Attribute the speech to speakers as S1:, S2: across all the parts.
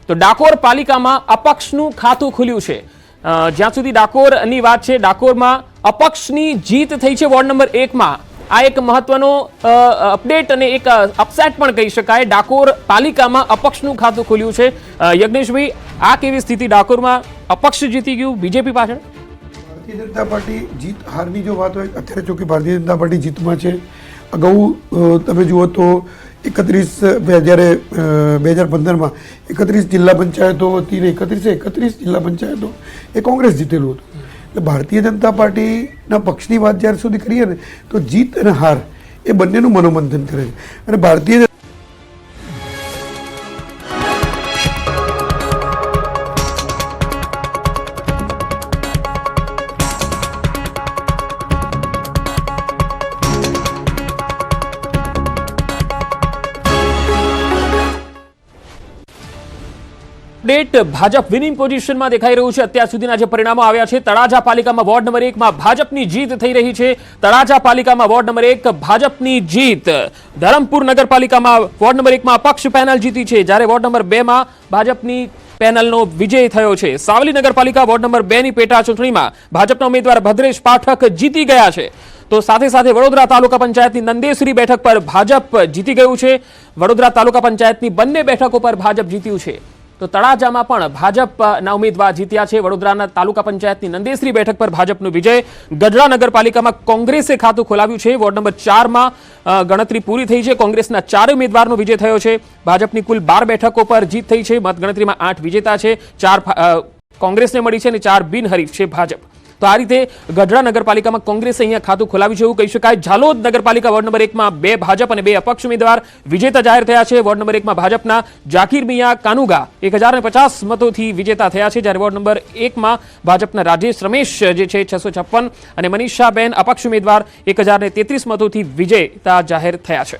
S1: તો ડાકોર પાલિકામાં અપક્ષનું ખાતું ખુલ્યું છે। જ્યાં સુધી ડાકોરની વાત છે, ડાકોરમાં અપક્ષની જીત થઈ છે વોર્ડ નંબર 1 માં। આ એક મહત્વનો અપડેટ અને એક અપસેટ પણ કહી શકાય। ડાકોર પાલિકામાં અપક્ષનું ખાતું ખુલ્યું છે। યજ્ઞેશભાઈ, આ કેવી સ્થિતિ ડાકોરમાં? અપક્ષ જીતી ગયું બીજેપી પાછળ?
S2: ભારતીય જનતા પાર્ટી જીત હારની જો વાત હોય, અત્યારે જો કે ભારતીય જનતા પાર્ટી જીતમાં છે। અગાઉ તમે જુઓ તો 2015માં 31 જિલ્લા પંચાયતો હતી ને 31 જિલ્લા પંચાયતો એ કોંગ્રેસ જીતેલું હતું। એટલે ભારતીય જનતા પાર્ટીના પક્ષની વાત જ્યાર સુધી કરીએ ને તો જીત અને હાર એ બંનેનું મનોમંથન કરે છે। અને ભારતીય
S1: अपडेट भाजप विनिंग पोजीशन में देखाई रह्યું છે। અત્યાર સુધીના જે પરિણામો આવ્યા છે, તળાજા પાલિકામાં વોર્ડ નંબર 1 માં ભાજપની જીત થઈ રહી છે। તળાજા પાલિકામાં વોર્ડ નંબર 1 ભાજપની જીત। ધરમપુર નગરપાલિકામાં વોર્ડ નંબર 1 માં અપક્ષ પેનલ જીતી છે, જ્યારે વોર્ડ નંબર 2 માં ભાજપની પેનલનો વિજય થયો છે। સાવલી નગરપાલિકા વોર્ડ નંબર 2 ની પેટા ચૂંટણીમાં ભાજપના ઉમેદવાર ભદ્રેશ પાઠક જીતી ગયા છે। તો સાથે સાથે વડોદરા તાલુકા પંચાયતની નંદેસરી બેઠક પર ભાજપ જીતી ગયું છે। વડોદરા તાલુકા પંચાયતની બંને બેઠકો પર ભાજપ જીત્યું છે। તો તળાજામાં પણ ભાજપના ઉમેદવાર જીત્યા છે। વડોદરાના તાલુકા પંચાયતની નંદેસરી બેઠક પર ભાજપનો વિજય। ગઢડા નગરપાલિકામાં કોંગ્રેસે ખાતું ખોલાવ્યું છે। વોર્ડ નંબર 4 માં ગણતરી પૂરી થઈ છે। કોંગ્રેસના 4 ઉમેદવારનો વિજય થયો છે। ભાજપની કુલ 12 બેઠકો પર જીત થઈ છે। મતગણતરીમાં 8 વિજેતા છે, 4 કોંગ્રેસને મળી છે અને 4 બિનહરીફ છે ભાજપ। તો આ રીતે ગઢડા નગરપાલિકામાં કોંગ્રેસે અહીંયા ખાતું ખોલાવ્યું છે એવું કહી શકાય। ઝાલોદ નગરપાલિકા વોર્ડ નંબર 1 માં 2 ભાજપ અને 2 અપક્ષ ઉમેદવાર વિજેતા જાહેર થયા છે। વોર્ડ નંબર 1 માં ભાજપના જાકીર મિયા કાનુગા 1050 મતોથી વિજેતા થયા છે, જ્યારે વોર્ડ નંબર 1 માં ભાજપના રાજેશ રમેશ જે છે 656 અને મનીષાબેન અપક્ષ ઉમેદવાર 1033 મતોથી વિજેતા જાહેર થયા છે।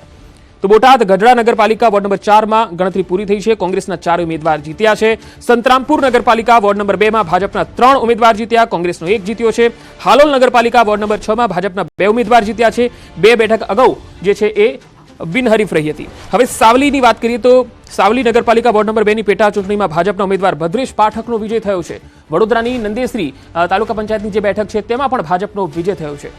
S1: તો બોટાદ ગઢડા નગરપાલિકા વોર્ડ નંબર 4 માં ગણતરી પૂરી થઈ છે। કોંગ્રેસના 4 ઉમેદવાર જીત્યા છે। સંતરામપુર નગરપાલિકા વોર્ડ નંબર 2 માં ભાજપના 3 ઉમેદવાર જીત્યા, કોંગ્રેસનો 1 જીત્યો છે। હાલોલ નગરપાલિકા વોર્ડ નંબર 6 માં ભાજપના 2 ઉમેદવાર જીત્યા છે। 2 બેઠક અગાઉ જે છે એ બિનહરીફ રહી હતી। હવે સાવલીની વાત કરીએ તો સાવલી નગરપાલિકા વોર્ડ નંબર 2 ની પેટા ચૂંટણીમાં ભાજપના ઉમેદવાર ભદ્રેશ પાઠકનો વિજય થયો છે। વડોદરાની નંદેસરી તાલુકા પંચાયતની જે બેઠક છે તેમાં પણ ભાજપનો વિજય થયો છે।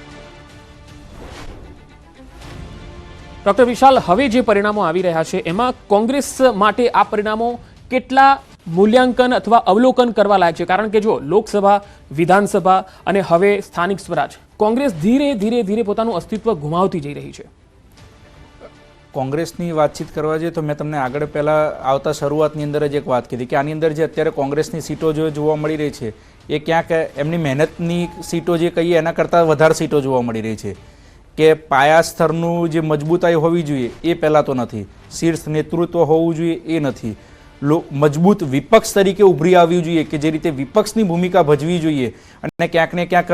S1: ડોક્ટર વિશાલ, હવે જે પરિણામો આવી રહ્યા છે એમાં કોંગ્રેસ માટે આ પરિણામો કેટલા મૂલ્યાંકન અથવા અવલોકન કરવા લાયક છે? કારણ કે જો લોકસભા, વિધાનસભા અને હવે સ્થાનિક સ્વરાજ, કોંગ્રેસ ધીરે ધીરે પોતાનું અસ્તિત્વ ગુમાવતી જઈ રહી છે।
S3: કોંગ્રેસની વાતચીત કરવા જઈએ તો મેં તમને આગળ પહેલાં આવતા શરૂઆતની અંદર જ એક વાત કીધી કે આની અંદર જે અત્યારે કોંગ્રેસની સીટો જો જોવા મળી રહી છે એ ક્યાંક એમની મહેનતની સીટો જે કહીએ એના કરતાં વધારે સીટો જોવા મળી રહી છે। કે પાયા સ્તરનું જે મજબૂતાઈ હોવી જોઈએ એ પહેલાં તો નથી, શીર્ષ નેતૃત્વ હોવું જોઈએ એ નથી, મજબૂત વિપક્ષ તરીકે ઉભરી આવવી જોઈએ કે જે રીતે વિપક્ષની ભૂમિકા ભજવી જોઈએ, અને ક્યાંક ને ક્યાંક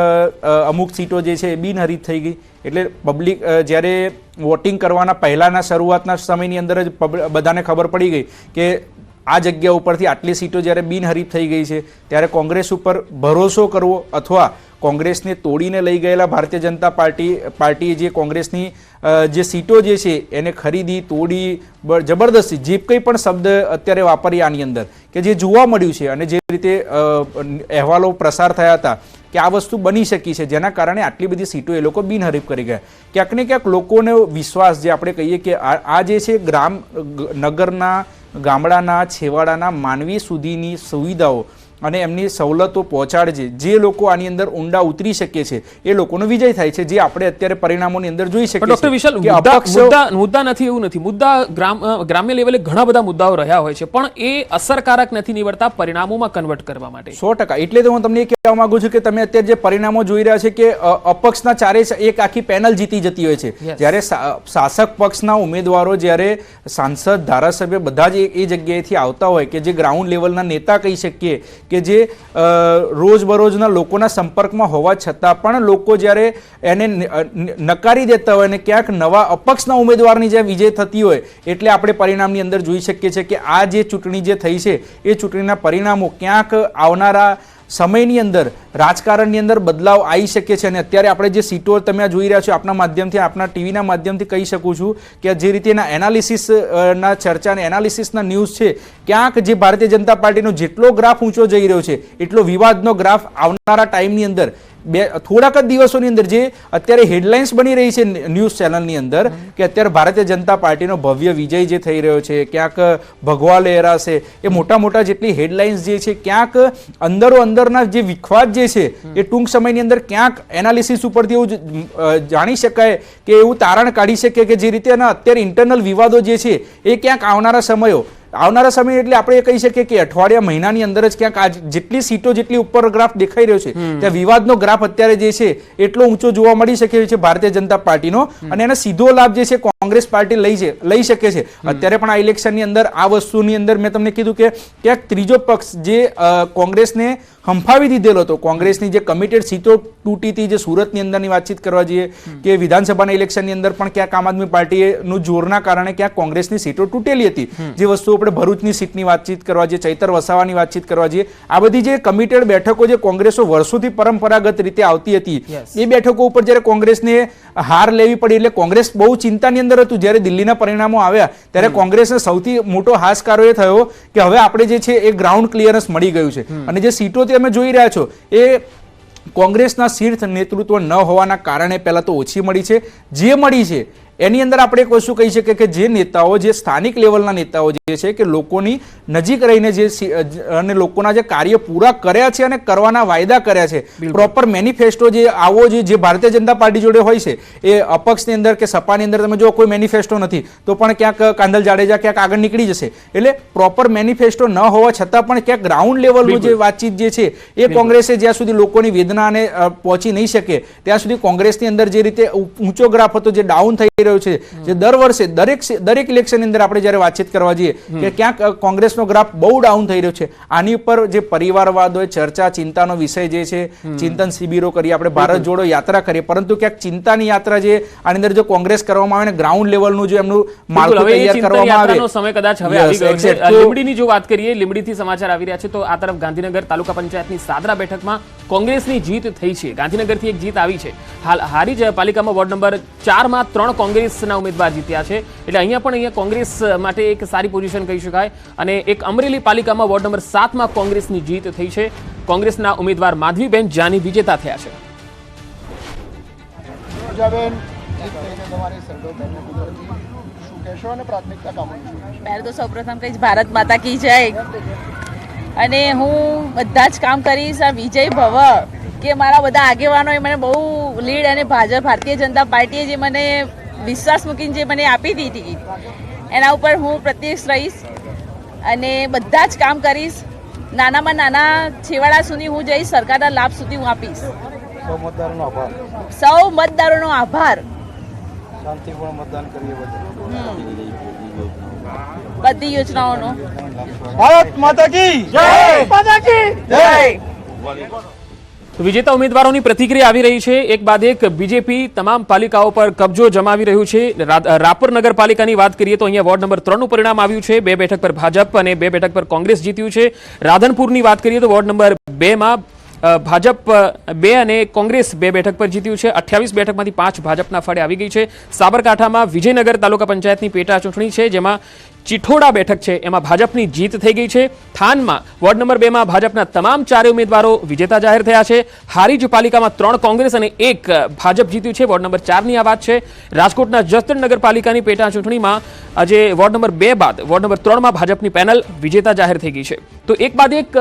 S3: અમુક સીટો જે છે એ બિનહરીફ થઈ ગઈ। એટલે પબ્લિક જ્યારે વોટિંગ કરવાના પહેલાંના શરૂઆતના સમયની અંદર જ બધાને ખબર પડી ગઈ કે આ જગ્યા ઉપરથી આટલી સીટો જ્યારે બિનહરીફ થઈ ગઈ છે ત્યારે કોંગ્રેસ ઉપર ભરોસો કરવો અથવા કોંગ્રેસને તોડીને લઈ ગયેલા ભારતીય જનતા પાર્ટીએ જે કોંગ્રેસની જે સીટો જે છે એને ખરીદી, તોડી, જબરદસ્તી જે કંઈ પણ શબ્દ અત્યારે વાપરી આની અંદર કે જે જોવા મળ્યું છે અને જે રીતે અહેવાલો પ્રસાર થયા હતા કે આ વસ્તુ બની શકી છે, જેના કારણે આટલી બધી સીટો એ લોકો બિનહરીફ કરી ગયા। ક્યાંક ને ક્યાંક લોકોનો વિશ્વાસ, જે આપણે કહીએ કે આ જે છે નગરના, ગામડાના, છેવાડાના માનવી સુધીની સુવિધાઓ અને એમની સવલતો પહોંચાડે, જે લોકો આની અંદર ઊંડા ઉતરી શકે છે એ લોકોનો વિજય થાય છે, જે આપણે અત્યારે પરિણામોની અંદર જોઈ શકીએ છીએ।
S1: ડોક્ટર વિશાલ, મુદ્દા નથી એવું નથી, મુદ્દા ગ્રામ્ય લેવલે ઘણા બધા મુદ્દાઓ રહ્યા હોય છે, પણ એ અસરકારક નથી નીવડતા પરિણામોમાં કન્વર્ટ કરવા માટે।
S3: 100%। એટલે તો હું તમને એ કહેવા માંગુ છું કે તમે અત્યારે જે પરિણામો જોઈ રહ્યા છે કે અપક્ષના 4 એક આખી પેનલ જીતી જતી હોય છે, જ્યારે શાસક પક્ષના ઉમેદવારો, જ્યારે સાંસદ, ધારાસભ્ય બધા જ એ જગ્યાએથી આવતા હોય કે જે ગ્રાઉન્ડ લેવલના નેતા કહી શકીએ કે જે રોજબરોજના લોકોના સંપર્કમાં હોવા છતાં પણ લોકો જ્યારે એને નકારી દેતા હોય અને ક્યાંક નવા અપક્ષના ઉમેદવારની જે વિજય થતી હોય, એટલે આપણે પરિણામની અંદર જોઈ શકીએ છીએ કે આ જે ચૂંટણી જે થઈ છે એ ચૂંટણીના પરિણામો ક્યાંક આવનારા સમયની અંદર રાજકારણની અંદર બદલાવ આવી શકે છે. અને અત્યારે આપણે જે સીટો તમે આ જોઈ રહ્યા છો, આપના માધ્યમથી, આપના ટીવીના માધ્યમથી કહી શકું છું કે જે રીતે એના એનાલિસિસ ના ચર્ચા અને એનાલિસિસના ન્યૂઝ છે, ક્યાંક જે ભારતીય જનતા પાર્ટીનો જેટલો ગ્રાફ ઊંચો જઈ રહ્યો છે એટલો વિવાદનો ગ્રાફ આવનારા ટાઈમની અંદર થોડાક જ દિવસોની અંદર જે અત્યારે હેડલાઇન્સ બની રહી છે ન્યૂઝ ચેનલની અંદર કે અત્યારે ભારતીય જનતા પાર્ટીનો ભવ્ય વિજય જે થઈ રહ્યો છે, ક્યાંક ભગવા લહેરાશે, એ મોટા મોટા જેટલી હેડલાઇન્સ જે છે, ક્યાંક અંદરો અંદરના જે વિખવાદ જે છે એ ટૂંક સમયની અંદર ક્યાંક એનાલિસિસ ઉપરથી એવું જાણી શકાય કે એવું તારણ કાઢી શકે કે જે રીતે અત્યારે ઇન્ટરનલ વિવાદો જે છે એ ક્યાંક આવનારા સમય એટલે આપણે કહી શકીએ કે અઠવાડિયા મહિનાની અંદર જ ક્યાંક આ જેટલી સીટો જેટલી ઉપર ગ્રાફ દેખાઈ રહ્યો છે ત્યાં વિવાદનો ગ્રાફ અત્યારે જે છે એટલો ઊંચો જોવા મળી શકે છે ભારતીય જનતા પાર્ટીનો. અને એનો સીધો લાભ જે છે કોંગ્રેસ પાર્ટી લઈ શકે છે. અત્યારે પણ આ ઇલેક્શનની અંદર આ વસ્તુની અંદર મેં તમને કીધું કે ક્યાંક ત્રીજો પક્ષ જે કોંગ્રેસને હંફાવી દીધેલો હતો, કોંગ્રેસની જે કમિટેડ સીટો તૂટી હતી, જે સુરતની અંદરની વાતચીત કરવા જઈએ કે વિધાનસભાના ઇલેક્શનની અંદર પણ ક્યાંક આમ આદમી પાર્ટીનું જોરના કારણે ક્યાંક કોંગ્રેસની સીટો તૂટેલી હતી. જે વસ્તુ આપણે ભરૂચની સીટની વાતચીત કરવા જઈએ, ચૈતર વસાવાની વાતચીત કરવા જઈએ, આ બધી જે કમિટેડ બેઠકો જે કોંગ્રેસો વર્ષોથી પરંપરાગત રીતે આવતી હતી, એ બેઠકો ઉપર જ્યારે કોંગ્રેસને હાર લેવી પડી એટલે કોંગ્રેસ બહુ ચિંતાની અંદર હતું. જ્યારે દિલ્હીના પરિણામો આવ્યા ત્યારે કોંગ્રેસને સૌથી મોટો હાશકારો એ થયો કે હવે આપણે જે છે એ ગ્રાઉન્ડ ક્લિયરન્સ મળી ગયું છે. અને જે સીટો તમે જોઈ રહ્યા છો એ કોંગ્રેસના શીર્ષ નેતૃત્વ ન હોવાના કારણે પહેલા તો ઓછી મળી છે. જે મળી છે એની અંદર આપણે એક વસ્તુ કહી શકીએ કે જે નેતાઓ, જે સ્થાનિક લેવલના નેતાઓ જે છે કે લોકોની નજીક રહીને જે અને લોકોના જે કાર્ય પૂરા કર્યા છે અને કરવાના વાયદા કર્યા છે, પ્રોપર મેનિફેસ્ટો જે આવો જે ભારતીય જનતા પાર્ટી જોડે હોય છે, એ અપક્ષની અંદર કે સપાની અંદર તમે જો કોઈ મેનિફેસ્ટો નથી તો પણ ક્યાંક કાંદલ જાડેજા ક્યાંક આગળ નીકળી જશે. એટલે પ્રોપર મેનિફેસ્ટો ન હોવા છતાં પણ ક્યાંક ગ્રાઉન્ડ લેવલનું જે વાતચીત જે છે એ કોંગ્રેસે જ્યાં સુધી લોકોની વેદનાને પહોંચી નહીં શકે ત્યાં સુધી કોંગ્રેસની અંદર જે રીતે ઊંચો ગ્રાફ હતો જે ડાઉન થઈ રહ્યો છે, જે દર વર્ષે દરેક ઇલેક્શનની અંદર આપણે જ્યારે વાતચીત કરવા જઈએ કે ક્યાંક કોંગ્રેસનો ગ્રાફ બહુ ડાઉન થઈ રહ્યો છે. આની ઉપર જે પરિવારવાદ હોય, ચર્ચા, ચિંતાનો વિષય જે છે, ચિંતન શિબિરો કરીએ, આપણે ભારત જોડો યાત્રા કરીએ, પરંતુ ક્યાંક ચિંતાની યાત્રા જે આની અંદર જો કોંગ્રેસ કરવામાં આવે ને ગ્રાઉન્ડ લેવલનું જો એમનું માળખું તૈયાર કરવામાં આવે,
S1: સમય કદાચ હવે આવી ગયો છે. લીંબડીની જો વાત કરીએ, લીંબડીથી સમાચાર આવી રહ્યા છે તો આ તરફ ગાંધીનગર તાલુકા પંચાયતની સાદરા બેઠકમાં કોંગ્રેસની જીત થઈ છે. ગાંધીનગરથી એક જીત આવી છે. હાલ હારીજ પાલિકામાં વોર્ડ નંબર 4માં 3 કોંગ્રેસના ઉમેદવાર જીત્યા છે. એટલે અહીંયા કોંગ્રેસ માટે એક સારી પોઝિશન કહી શકાય. અને એક અમરેલી પાલિકામાં વોર્ડ નંબર 7માં કોંગ્રેસની જીત થઈ છે. કોંગ્રેસના ઉમેદવાર માધવીબેન જાની વિજેતા થયા છે.
S4: પહેલું તો સૌપ્રથમ કહીશ ભારત માતા કી જય. અને હું બધા જ કામ કરીશ. આ વિજય ભવ કે મારા બધા આગેવાનોએ મને બહુ લીડ અને ભારતીય જનતા પાર્ટીએ જે મને વિશ્વાસ મૂકીને જે મને આપી હતી ટિકિટ, એના ઉપર હું પ્રત્યક્ષ રહીશ અને બધા જ કામ કરીશ. નાનામાં નાના છેવાડા સુધી હું જઈશ, સરકારના લાભ સુધી હું આપીશ. સૌ મતદારોનો આભાર. બધી યોજનાઓનો
S5: ભારત માતા કી જય, માતા કી જય.
S1: વિજેતા ઉમેદવારોની પ્રતિક્રિયા આવી રહી છે. એક બાદ એક બીજેપી તમામ પાલિકાઓ પર કબજો જમાવી રહ્યું છે. રાપર નગરપાલિકાની વાત કરીએ તો અહીંયા વોર્ડ નંબર 3 નું પરિણામ આવ્યું છે. 2 બેઠક પર ભાજપ અને 2 બેઠક પર કોંગ્રેસ જીત્યું છે. રાધનપુરની વાત કરીએ તો વોર્ડ નંબર 2 માં ભાજપ 2 અને કોંગ્રેસ 2 બેઠક પર જીત્યું છે. 28 બેઠકમાંથી 5 ભાજપના ફાળે આવી ગઈ છે. સાબરકાંઠામાં વિજયનગર તાલુકા પંચાયતની પેટા ચૂંટણી છે જેમાં ચિઠોડા બેઠક છે એમાં ભાજપની જીત થઈ ગઈ છે. થાનમાં વોર્ડ નંબર 2 માં ભાજપના તમામ 4 ઉમેદવારો વિજેતા જાહેર થયા છે. હારીજ પાલિકામાં 3 કોંગ્રેસ અને 1 ભાજપ જીત્યું છે. વોર્ડ નંબર 4 ની આ વાત છે. રાજકોટના જસદણ નગરપાલિકાની પેટા ચૂંટણીમાં આજે વોર્ડ નંબર 2 બાદ વોર્ડ નંબર 3 માં ભાજપની પેનલ વિજેતા જાહેર થઈ ગઈ છે. તો એક બાદ એક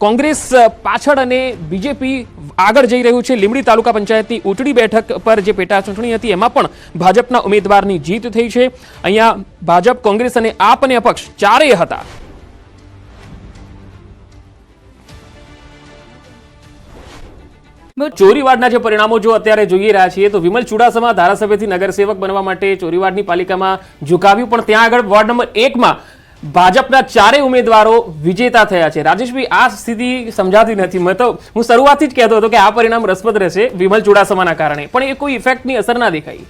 S1: કોંગ્રેસ પાછળ અને બીજેપી આગળ જઈ રહ્યું છે. લીંબડી તાલુકા પંચાયતની ઉટડી બેઠક પર જે પેટા ચૂંટણી હતી એમાં પણ ભાજપના ઉમેદવારની જીત થઈ છે. અહીંયા ભાજપ, કોંગ્રેસ અને આપ અને અપક્ષ ચારેય હતા. ચોરીવાડના જે પરિણામો જો અત્યારે જોઈ રહ્યા છીએ તો વિમલ ચુડાસમા ધારાસભ્યથી નગરસેવક બનવા માટે ચોરીવાડની પાલિકામાં ઝુકાવ્યું, પણ ત્યાં આગળ વોર્ડ નંબર 1 માં ભાજપના 4 ઉમેદવારો વિજેતા થયા છે. રાજેશભાઈ, આ સ્થિતિ સમજાતી નથી. હું શરૂઆતથી જ કહેતો હતો કે આ પરિણામ રસપ્રદ રહેશે વિમલ ચુડાસમાના કારણે, પણ એ કોઈ ઇફેક્ટની અસર ના દેખાઈ.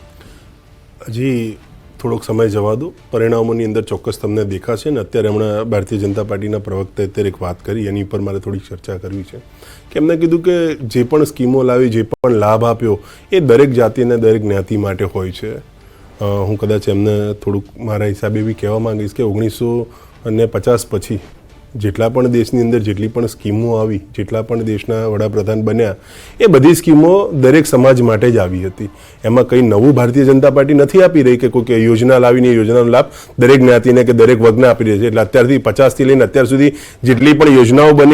S6: હજી થોડોક સમય જવા દો, પરિણામોની અંદર ચોક્કસ તમને દેખાશે. ને અત્યારે હમણાં ભારતીય જનતા પાર્ટીના પ્રવક્તાએ અત્યારે એક વાત કરી, એની ઉપર મારે થોડીક ચર્ચા કરવી છે. કે એમને કીધું કે જે પણ સ્કીમો લાવી, જે પણ લાભ આપ્યો, એ દરેક જાતિ અને દરેક જ્ઞાતિ માટે હોય છે. હું કદાચ એમને થોડુંક મારા હિસાબે બી કહેવા માંગીશ કે 1950 પછી જેટલા પણ દેશની અંદર જેટલી પણ સ્કીમો આવી, જેટલા પણ દેશના વડાપ્રધાન બન્યા, એ બધી સ્કીમો દરેક સમાજ માટે જ આવી હતી. એમાં કંઈ નવું ભારતીય જનતા પાર્ટી નથી આપી રહી કે કોઈ યોજના લાવીને એ યોજનાનો લાભ દરેક જ્ઞાતિને કે દરેક વર્ગને આપી રહી છે. એટલે અત્યારથી 50થી લઈને અત્યાર સુધી જેટલી પણ યોજનાઓ બની